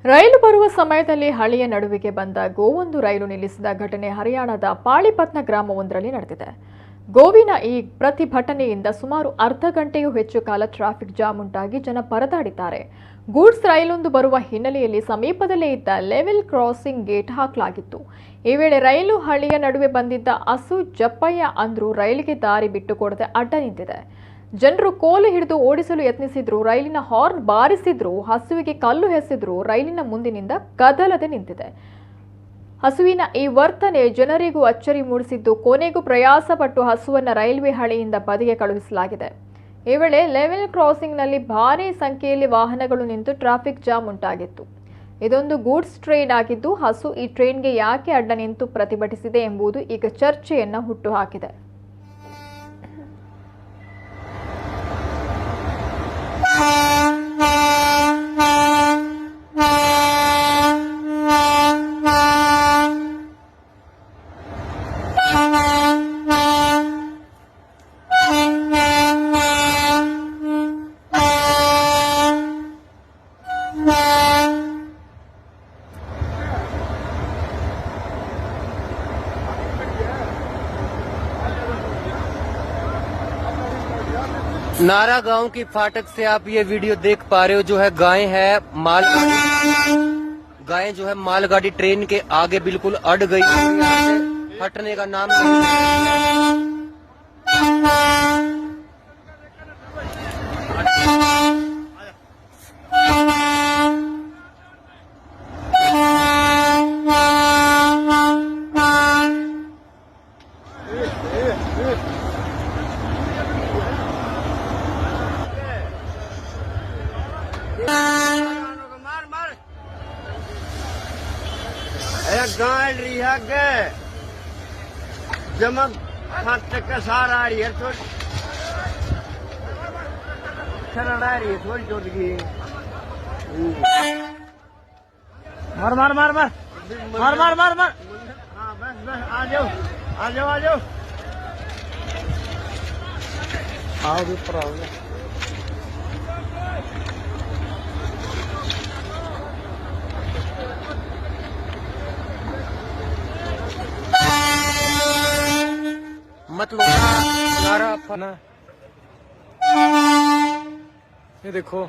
ರೈಲು ಬರುವ ಸಮಯದಲ್ಲಿ ಹಳಿಯ ನಡುವಿಗೆ ಬಂದ ಗೋವೊಂದು ರೈಲು ನಿಲ್ಲಿಸಿದ ಘಟನೆ ಹರಿಯಾಣದ ಪಾಳಿಪತ್ನ ಗ್ರಾಮವೊಂದರಲ್ಲಿ ನಡೆದಿದೆ. ಗೋವಿನ ಈ ಪ್ರತಿಭಟನೆಯಿಂದ ಸುಮಾರು ಅರ್ಧ ಗಂಟೆಯೂ ಹೆಚ್ಚು ಕಾಲ ಟ್ರಾಫಿಕ್ ಜಾಮ್ ಉಂಟಾಗಿ ಜನ ಪರದಾಡಿದ್ದಾರೆ. ಗೂಡ್ಸ್ ರೈಲೊಂದು ಬರುವ ಹಿನ್ನೆಲೆಯಲ್ಲಿ ಸಮೀಪದಲ್ಲೇ ಇದ್ದ ಲೆವೆಲ್ ಕ್ರಾಸಿಂಗ್ ಗೇಟ್ ಹಾಕಲಾಗಿತ್ತು. ಈ ವೇಳೆ ರೈಲು ಹಳಿಯ ನಡುವೆ ಬಂದಿದ್ದ ಹಸು ಜಪ್ಪಯ್ಯ ಅಂದ್ರು ರೈಲಿಗೆ ದಾರಿ ಬಿಟ್ಟುಕೊಡದೆ ಅಡ್ಡ ನಿಂತಿದೆ. ಜನರು ಕೋಲು ಹಿಡಿದು ಓಡಿಸಲು ಯತ್ನಿಸಿದ್ರು, ರೈಲಿನ ಹಾರ್ನ್ ಬಾರಿಸಿದ್ರು, ಹಸುವಿಗೆ ಕಲ್ಲು ಎಸೆದ್ರು. ರೈಲಿನ ಮುಂದಿನಿಂದ ಕದಲದೆ ನಿಂತಿದೆ. ಹಸುವಿನ ಈ ವರ್ತನೆ ಜನರಿಗೂ ಅಚ್ಚರಿ ಮೂಡಿಸಿದ್ದು, ಕೊನೆಗೂ ಪ್ರಯಾಸಪಟ್ಟು ಹಸುವನ್ನು ರೈಲ್ವೆ ಹಳಿಯಿಂದ ಬದಿಗೆ ಕಳುಹಿಸಲಾಗಿದೆ. ಈ ವೇಳೆ ಲೆವೆಲ್ ಕ್ರಾಸಿಂಗ್ನಲ್ಲಿ ಭಾರೀ ಸಂಖ್ಯೆಯಲ್ಲಿ ವಾಹನಗಳು ನಿಂತು ಟ್ರಾಫಿಕ್ ಜಾಮ್ ಉಂಟಾಗಿತ್ತು. ಇದೊಂದು ಗೂಡ್ಸ್ ಟ್ರೈನ್ ಆಗಿದ್ದು, ಹಸು ಈ ಟ್ರೈನ್ಗೆ ಯಾಕೆ ಅಡ್ಡ ನಿಂತು ಪ್ರತಿಭಟಿಸಿದೆ ಎಂಬುದು ಈಗ ಚರ್ಚೆಯನ್ನ ಹುಟ್ಟುಹಾಕಿದೆ. नारा गांव की फाटक से आप ये वीडियो देख पा रहे हो। जो है गाय है गाय जो है मालगाड़ी ट्रेन के आगे बिल्कुल अड़ गई, यहाँ से हटने का नाम नहीं। गाय रही है के जमक खट के सार आ रही है, थोड़ी खरड़ आ रही है, थोड़ी टूट गई। मार मार मार मार मार मार मार मार हाँ बस बस आ जाओ आ जाओ आ जाओ आओ ऊपर आओ। मतलब नारा, ये देखो